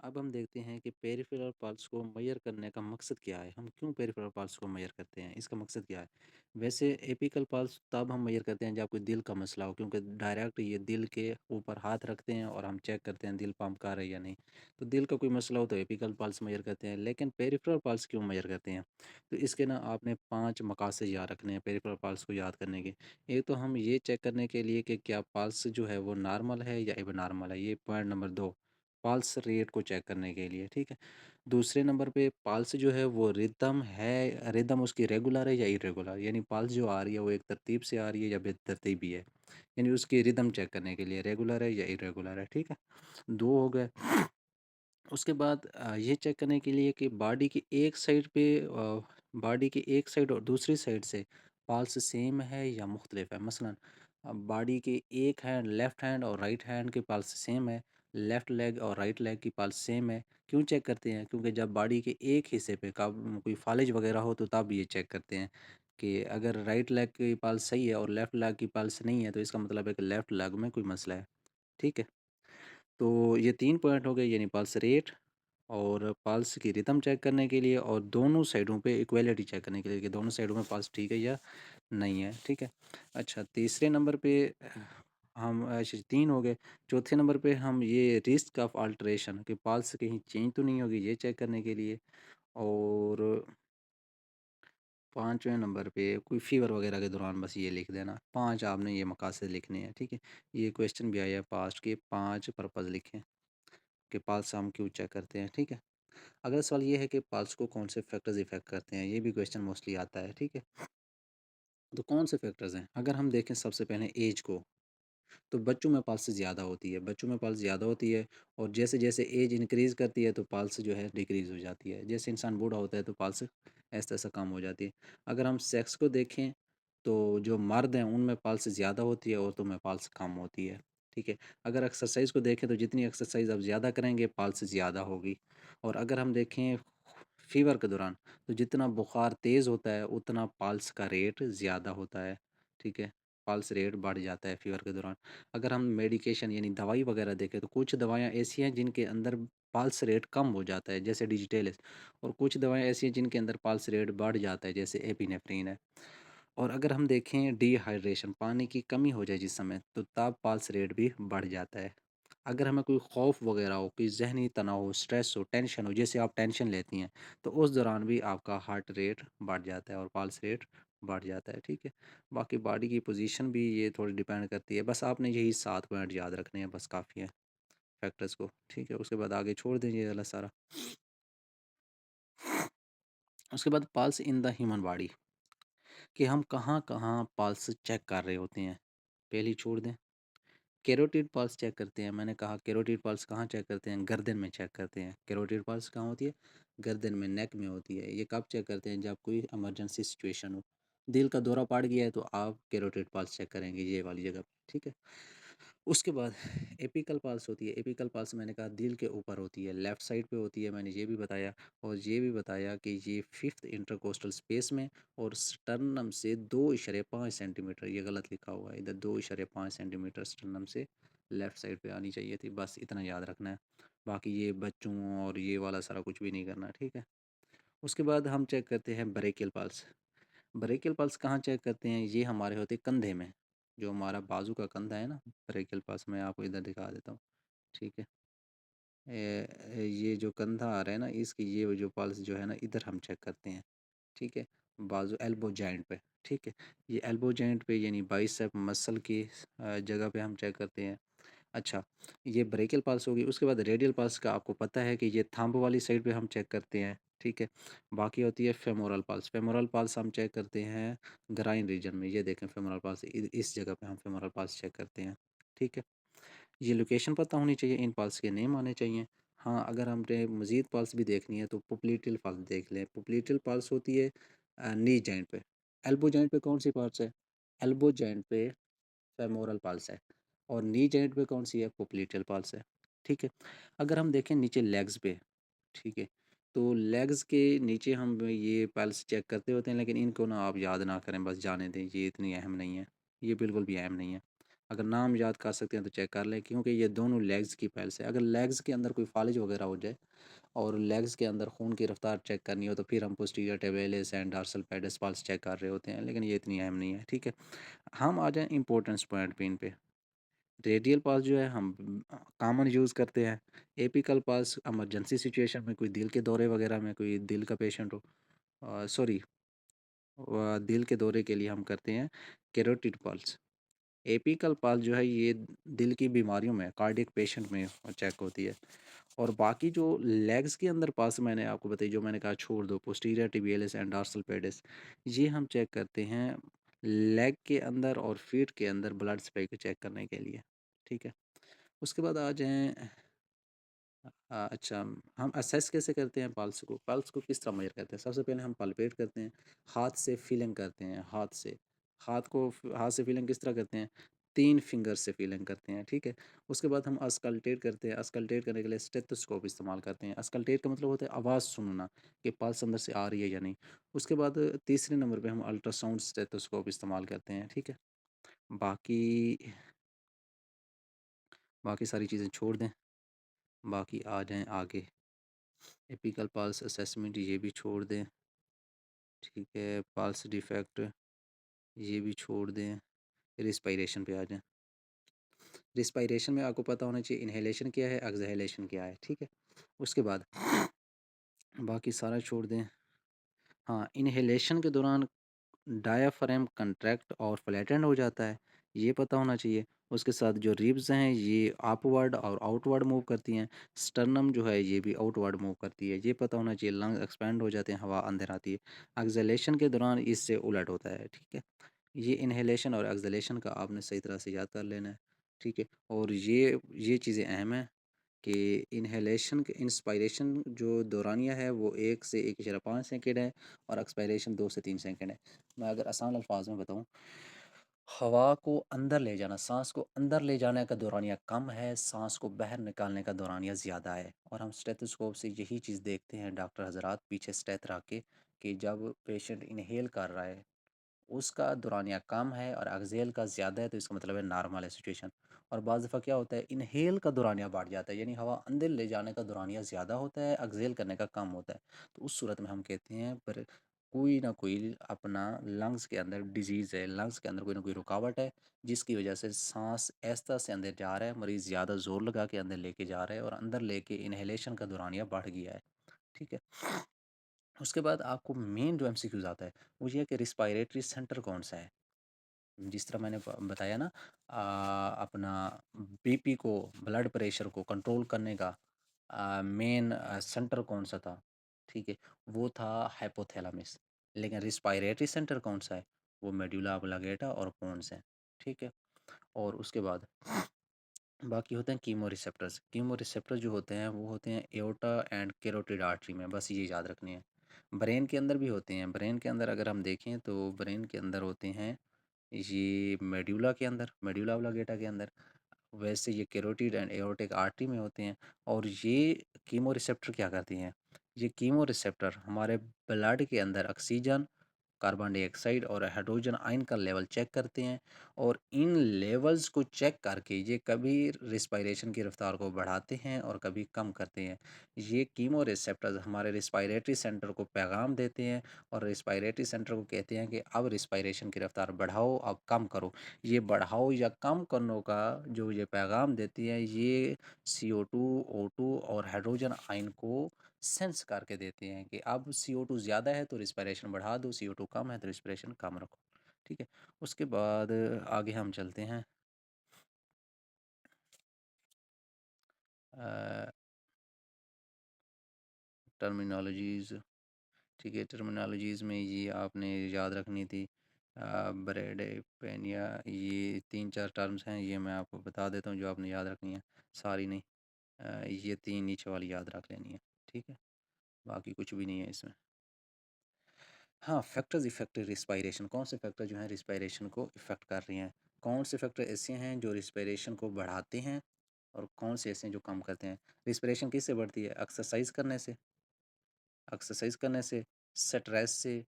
अब हम देखते हैं कि पेरिफेरल पल्स को मेज़र करने का मकसद क्या है? हम क्यों पेरिफेरल पल्स को मेज़र करते हैं? इसका मकसद क्या है? वैसे एपिकल पल्स तब हम मेज़र करते हैं जब कोई दिल का मसला हो, क्योंकि डायरेक्ट ये दिल के ऊपर हाथ रखते हैं और हम चेक करते हैं दिल पंप कर रहा है या नहीं। तो दिल का कोई मसला हो तो एपिकल पल्स मेज़र करते हैं, लेकिन पेरिफेरल पल्स क्यों मेज़र करते हैं? तो इसके ना आपने 5 मकासद याद रखने हैं पेरिफेरल पल्स को याद करने के। एक तो हम ये चेक करने के लिए कि क्या पल्स जो है वो नॉर्मल है या एबनॉर्मल है, ये पॉइंट नंबर 2। पल्स रेट को चेक करने के लिए, ठीक है। दूसरे नंबर पे पल्स जो है वो रिदम उसकी रेगुलर है या इरेगुलर, यानी पल्स जो आ रही है वो एक तरतीब से आ रही है या बेतरतीबी है, यानी उसकी रिदम चेक करने के लिए रेगुलर है या इरेगुलर है, ठीक है। 2 हो गए। उसके बाद ये चेक करने के लिए कि बॉडी की एक साइड और दूसरी साइड से पल्स सेम है या मुख्तलिफ है। मसलन बॉडी की एक हैंड लेफ़्ट हैंड और राइट हैंड की पल्स सेम है, लेफ़्ट लेग और राइट लेग की पल्स सेम है। क्यों चेक करते हैं? क्योंकि जब बॉडी के एक हिस्से पे कोई फालिज वगैरह हो तो तब ये चेक करते हैं कि अगर राइट लेग की पल्स सही है और लेफ़्ट लेग की पल्स नहीं है तो इसका मतलब है कि लेफ़्ट लेग में कोई मसला है, ठीक है। तो ये 3 पॉइंट हो गए, यानी पल्स रेट और पल्स की रिदम चेक करने के लिए और दोनों साइडों पे इक्वालिटी चेक करने के लिए कि दोनों साइडों में पल्स ठीक है या नहीं है, ठीक है। अच्छा, तीसरे नंबर पे हम 3 हो गए। चौथे नंबर पे हम ये रिस्क ऑफ अल्टरेशन कि पल्स कहीं चेंज तो नहीं होगी, ये चेक करने के लिए। और 5वें नंबर पे कोई फ़ीवर वगैरह के दौरान बस ये लिख देना। 5 आपने ये मकासद लिखने हैं, ठीक है। ये क्वेश्चन भी आया है पास्ट के, 5 पर्पज़ लिखें कि पल्स हम क्यों चेक करते हैं, ठीक है। अगला सवाल ये है कि पल्स को कौन से फैक्टर्स इफ़ेक्ट करते हैं? ये भी क्वेश्चन मोस्टली आता है, ठीक है। तो कौन से फैक्टर्स हैं? अगर हम देखें सबसे पहले ऐज को, तो बच्चों में पल्स ज़्यादा होती है, बच्चों में पल्स ज़्यादा होती है। और जैसे-जैसे ऐज इंक्रीज़ करती है तो पल्स जो है डिक्रीज़ हो जाती है। जैसे इंसान बूढ़ा होता है तो पल्स ऐसा-ऐसा कम हो जाती है। अगर हम सेक्स को देखें तो जो मर्द हैं उनमें पल्स ज़्यादा होती है, औरतों में पल्स कम होती है, ठीक है। अगर एक्सरसाइज़ को देखें तो जितनी एक्सरसाइज़ आप ज़्यादा करेंगे पल्स ज़्यादा होगी। और अगर हम देखें फ़ीवर के दौरान, तो जितना बुखार तेज़ होता है उतना पल्स का रेट ज़्यादा होता है, ठीक है। पल्स रेट बढ़ जाता है फ़ीवर के दौरान। अगर हम मेडिकेशन यानी दवाई वगैरह देखें तो कुछ दवाइयाँ ऐसी हैं जिनके अंदर पल्स रेट कम हो जाता है, जैसे डिजिटेलिस। और कुछ दवाएँ ऐसी हैं जिनके अंदर पल्स रेट बढ़ जाता है, जैसे एपिनेफ्रीन है। और अगर हम देखें डिहाइड्रेशन, पानी की कमी हो जाए जिस समय, तो तब पल्स रेट भी बढ़ जाता है। अगर हमें कोई खौफ वगैरह हो, कोई ज़हनी तनाव हो, स्ट्रेस हो, टेंशन हो, जैसे आप टेंशन लेती हैं, तो उस दौरान भी आपका हार्ट रेट बढ़ जाता है और पल्स रेट बढ़ जाता है, ठीक है। बाकी बॉडी की पोजीशन भी ये थोड़ी डिपेंड करती है। बस आपने यही 7 पॉइंट याद रखने हैं, बस काफ़ी है फैक्टर्स को, ठीक है। उसके बाद आगे छोड़ दीजिए ये वाला सारा। उसके बाद pulse in the human body, कि हम कहाँ-कहाँ पल्स चेक कर रहे होते हैं, पहले ही छोड़ दें। कैरोटिड पल्स चेक करते हैं, मैंने कहा कैरोटिड पल्स कहाँ चेक करते हैं? गर्दन में चेक करते हैं। कैरोटिड पल्स कहाँ होती है? गर्दन में, नेक में होती है। ये कब चेक करते हैं? जब कोई इमरजेंसी सिचुएशन हो। दिल का दौरा पड़ गया है तो आप कैरोटिड पल्स चेक करेंगे ये वाली जगह पे, ठीक है। उसके बाद एपिकल पल्स होती है। एपिकल पल्स मैंने कहा दिल के ऊपर होती है, लेफ्ट साइड पे होती है, मैंने ये भी बताया। और ये भी बताया कि ये 5th इंटरकोस्टल स्पेस में और स्टर्नम से 2.5 सेंटीमीटर, ये गलत लिखा हुआ है इधर, 2.5 सेंटीमीटर स्टर्नम से लेफ्ट साइड पे आनी चाहिए थी। बस इतना याद रखना है। बाकी ये बच्चों और ये वाला सारा कुछ भी नहीं करना, ठीक है। उसके बाद हम चेक करते हैं ब्रेकियल पल्स। ब्रेकियल पल्स कहाँ चेक करते हैं? ये हमारे होते हैं कंधे में, जो हमारा बाजू का कंधा है ना, ब्रेकियल पल्स मैं आपको इधर दिखा देता हूँ, ठीक है। ये जो कंधा आ रहा है ना, इसकी ये जो पल्स जो है ना, इधर हम चेक करते हैं, ठीक है। बाजू एल्बो जॉइंट पे, ठीक है। ये एल्बो जॉइंट पे यानी बाइसेप मसल की जगह पे हम चेक करते हैं। अच्छा, ये ब्रेकियल पल्स होगी। उसके बाद रेडियल पल्स का आपको पता है कि ये थंब वाली साइड पे हम चेक करते हैं, ठीक है। बाकी होती है फेमोरल पल्स। फेमोरल पल्स हम चेक करते हैं ग्राइन रीजन में। ये देखें फेमोरल पल्स, इस जगह पे हम फेमोरल पल्स चेक करते हैं, ठीक है। ये लोकेशन पता होनी चाहिए, इन पल्स के नेम आने चाहिए। हाँ, अगर हमने मज़ीद पल्स भी देखनी है तो पोप्लीटिल पल्स देख लें। पोप्लीटिल पल्स होती है नी जॉइंट पे। एल्बो जॉइंट पे कौन सी पल्स है? एल्बो जॉइंट पे फेमोरल पल्स है। और नी जॉइंट पे कौन सी है? पोप्लीटियल पल्स है, ठीक है। अगर हम देखें नीचे लेग्स पे, ठीक है, तो लेग्स के नीचे हम ये पल्स चेक करते होते हैं, लेकिन इनको ना आप याद ना करें, बस जाने दें, ये इतनी अहम नहीं है, ये बिल्कुल भी अहम नहीं है। अगर नाम याद कर सकते हैं तो चेक कर लें, क्योंकि ये दोनों लेग्स की पल्स है। अगर लेग्स के अंदर कोई फालिज वगैरह हो जाए और लेग्स के अंदर खून की रफ्तार चेक करनी हो तो फिर हम posterior tibialis and dorsalis pedis pulse check कर रहे होते हैं, लेकिन ये इतनी अहम नहीं है, ठीक है। हम आ जाएं इंपॉर्टेंस पॉइंट पे इन पे। रेडियल पास जो है हम कॉमन यूज़ करते हैं। एपिकल पास इमरजेंसी सिचुएशन में, कोई दिल के दौरे वगैरह में, कोई दिल का पेशेंट हो, सॉरी, दिल के दौरे के लिए हम करते हैं कैरोटिड पल्स। एपिकल पल्स जो है ये दिल की बीमारियों में, कार्डियक पेशेंट में चेक होती है। और बाकी जो लेग्स के अंदर पास मैंने आपको बताई, जो मैंने कहा छोड़ दो, पोस्टीरियर टिबियलिस एंड डॉर्सल पेडिस, ये हम चेक करते हैं लेग के अंदर और फीट के अंदर ब्लड सप्लाई को चेक करने के लिए, ठीक है। उसके बाद आ जाएँ, अच्छा, हम असेस कैसे करते हैं पल्स को? पल्स को किस तरह मेजर करते हैं? सबसे पहले हम पल्पेट करते हैं, हाथ से फीलिंग करते हैं, हाथ से। हाथ से फीलिंग किस तरह करते हैं? 3 फिंगर से फीलिंग करते हैं, ठीक है। उसके बाद हम अस्कल्टेट करते हैं, अस्कल्टेट करने के लिए स्टेथोस्कोप इस्तेमाल करते हैं। अस्कल्टेट का मतलब होता है आवाज़ सुनना कि पल्स अंदर से आ रही है या नहीं। उसके बाद तीसरे नंबर पे हम अल्ट्रासाउंड स्टेथोस्कोप इस्तेमाल करते हैं, ठीक है। बाकी बाकी सारी चीज़ें छोड़ दें, बाकी आ जाएँ आगे। एपिकल पल्स असेसमेंट ये भी छोड़ दें, ठीक है। पल्स डिफेक्ट ये भी छोड़ दें। रिस्पायरेशन पे आ जाएं। रिस्पायरेशन में आपको पता होना चाहिए इनहेलेशन क्या है, एक्सहेलेशन क्या है, ठीक है। उसके बाद बाकी सारा छोड़ दें। हाँ, इनहेलेशन के दौरान डायाफ्राम कंट्रैक्ट और फ्लैटेंड हो जाता है, ये पता होना चाहिए। उसके साथ जो रिब्स हैं ये अपवर्ड और आउटवर्ड मूव करती हैं। स्टर्नम जो है ये भी आउटवर्ड मूव करती है, ये पता होना चाहिए। लंग्स एक्सपैंड हो जाते हैं, हवा अंदर आती है। एक्सहेलेशन के दौरान इससे उलट होता है, ठीक है। ये इनहेलेशन और एक्सहेलेशन का आपने सही तरह से याद कर लेना है, ठीक है। और ये चीज़ें अहम हैं कि इनहेलेशन के इंस्पायरेशन जो दौरानिया है वो 1 से 1.5 सेकंड है और एक्सपायरेशन 2 से 3 सेकंड है। मैं अगर आसान अल्फाज में बताऊं, हवा को अंदर ले जाना, सांस को अंदर ले जाने का दौरानिया कम है, सांस को बाहर निकालने का दौरानिया ज़्यादा है। और हम स्टेथोस्कोप से यही चीज़ देखते हैं डॉक्टर हजरात पीछे स्टेथ रख के, कि जब पेशेंट इनहेल कर रहा है उसका दौरानिया कम है और एक्सेल का ज़्यादा है, तो इसका मतलब है नॉर्मल है सिचुएशन। और बाज़ दफ़ा क्या होता है, इनहेल का दौरानिया बढ़ जाता है, यानी हवा अंदर ले जाने का दौरानिया ज़्यादा होता है, एक्सेल करने का कम होता है। तो उस सूरत में हम कहते हैं पर कोई ना कोई अपना लंग्स के अंदर डिजीज़ है, लंग्स के अंदर कोई ना कोई रुकावट है, जिसकी वजह से सांस ऐसा से अंदर जा रहा है, मरीज़ ज़्यादा ज़ोर लगा के अंदर लेके जा रहा है और अंदर लेके इनहेलेशन का दौरानिया बढ़ गया है, ठीक है। उसके बाद आपको मेन जो एमसीक्यूज आता है वो ये है कि रिस्पायरेटरी सेंटर कौन सा है। जिस तरह मैंने बताया ना, अपना बीपी को, ब्लड प्रेशर को कंट्रोल करने का मेन सेंटर कौन सा था, ठीक है, वो था हाइपोथैलेमस। लेकिन रिस्पायरेटरी सेंटर कौन सा है, वो मेडुला ऑब्लांगेटा और पोन्स है, ठीक है। और उसके बाद बाकी होते हैं कीमो रिसेप्टर्स। कीमो रिसेप्टर जो होते हैं वो होते हैं एओर्टा एंड कैरोटिड आर्टरी में, बस ये याद रखनी है। ब्रेन के अंदर भी होते हैं। ब्रेन के अंदर अगर हम देखें तो ब्रेन के अंदर होते हैं ये मेड्यूला के अंदर, मेड्यूला ऑब्लांगेटा के अंदर। वैसे ये कैरोटिड एंड एओर्टिक आर्टरी में होते हैं। और ये कीमो रिसेप्टर क्या करती हैं, ये कीमो रिसेप्टर हमारे ब्लड के अंदर ऑक्सीजन, कार्बन डाइऑक्साइड और हाइड्रोजन आयन का लेवल चेक करते हैं। और इन लेवल्स को चेक करके ये कभी रिस्पायरेशन की रफ्तार को बढ़ाते हैं और कभी कम करते हैं। ये कीमो रिसेप्टर्स हमारे रिस्पायरेटरी सेंटर को पैगाम देते हैं और रिस्पायरेटरी सेंटर को कहते हैं कि अब रिस्पायरेशन की रफ्तार बढ़ाओ, अब कम करो। ये बढ़ाओ या कम करने का जो ये पैगाम देती है, ये CO2, O2 और हाइड्रोजन आयन को सेंस करके देते हैं कि अब CO2 ज़्यादा है तो रिस्पायरेशन बढ़ा दो, CO2 कम है तो रिस्पायरेशन कम रखो, ठीक है। उसके बाद आगे हम चलते हैं। टर्मिनोलॉजीज़, ठीक है। टर्मिनोलॉजीज़ में ये आपने याद रखनी थी। ब्रेड पेनिया, ये 3-4 टर्म्स हैं, ये मैं आपको बता देता हूँ जो आपने याद रखनी है, सारी नहीं। ये 3 नीचे वाली याद रख लेनी है, ठीक है। बाकी कुछ भी नहीं है इसमें। हाँ, फैक्टर्स इफेक्ट रिस्पायरेशन, कौन से फैक्टर जो हैं रिस्पायरेशन को इफ़ेक्ट कर रही हैं, कौन से फैक्टर ऐसे हैं जो रिस्पायरेशन को बढ़ाते हैं और कौन से ऐसे हैं जो कम करते हैं। रिस्पायरेशन किससे बढ़ती है, एक्सरसाइज करने से, एक्सरसाइज करने से, स्ट्रेस से,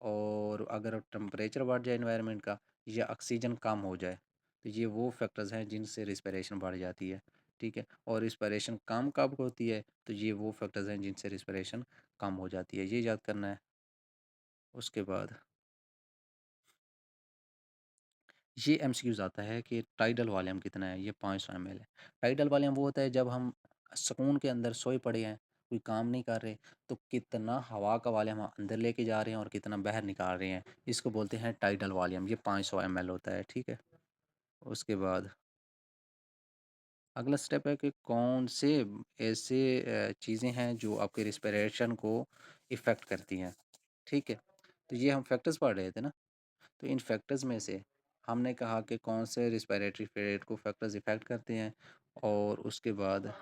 और अगर टेम्परेचर बढ़ जाए एनवायरनमेंट का, या ऑक्सीजन कम हो जाए, तो ये वो फैक्टर्स हैं जिनसे रिस्पिरेशन बढ़ जाती है, ठीक है। और रिस्पिरेशन कम कब होती है, तो ये वो फैक्टर्स हैं जिनसे रिस्पिरेशन कम हो जाती है, ये याद करना है। उसके बाद ये एमसीक्यूज़ आता है कि टाइडल वॉल्यूम कितना है, ये 500 ml है। टाइडल वॉल्यूम वो होता है जब हम सुकून के अंदर सोए पड़े हैं, कोई काम नहीं कर रहे, तो कितना हवा का वॉल्यूम हम अंदर लेके जा रहे हैं और कितना बाहर निकाल रहे हैं, इसको बोलते हैं टाइडल वॉल्यूम, ये 500 ml होता है, ठीक है। उसके बाद अगला स्टेप है कि कौन से ऐसे चीज़ें हैं जो आपके रिस्पिरेशन को इफ़ेक्ट करती हैं, ठीक है। तो ये हम फैक्टर्स पढ़ रहे थे ना, तो इन फैक्टर्स में से हमने कहा कि कौन से रिस्पिरेटरी रेट को फैक्टर्स इफ़ेक्ट करते हैं, और उसके बाद